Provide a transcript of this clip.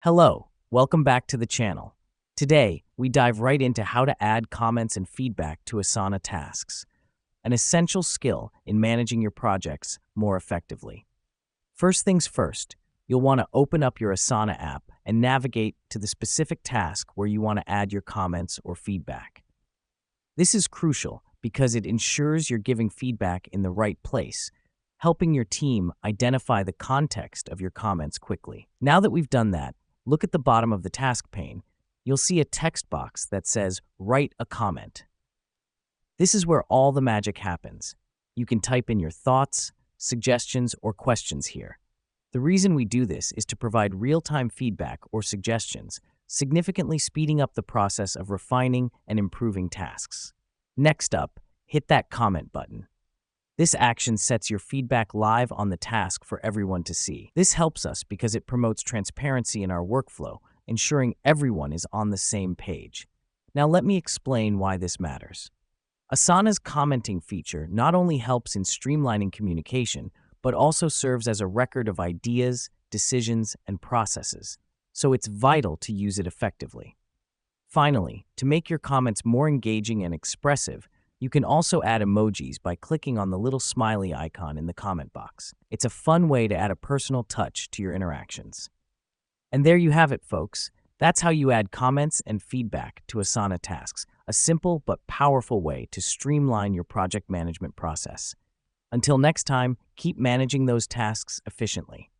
Hello, welcome back to the channel. Today, we dive right into how to add comments and feedback to Asana tasks, an essential skill in managing your projects more effectively. First things first, you'll want to open up your Asana app and navigate to the specific task where you want to add your comments or feedback. This is crucial because it ensures you're giving feedback in the right place, helping your team identify the context of your comments quickly. Now that we've done that, look at the bottom of the task pane. You'll see a text box that says, "Write a comment." This is where all the magic happens. You can type in your thoughts, suggestions, or questions here. The reason we do this is to provide real-time feedback or suggestions, significantly speeding up the process of refining and improving tasks. Next up, hit that comment button. This action sets your feedback live on the task for everyone to see. This helps us because it promotes transparency in our workflow, ensuring everyone is on the same page. Now let me explain why this matters. Asana's commenting feature not only helps in streamlining communication, but also serves as a record of ideas, decisions, and processes, so it's vital to use it effectively. Finally, to make your comments more engaging and expressive, you can also add emojis by clicking on the little smiley icon in the comment box. It's a fun way to add a personal touch to your interactions. And there you have it, folks. That's how you add comments and feedback to Asana tasks, a simple but powerful way to streamline your project management process. Until next time, keep managing those tasks efficiently.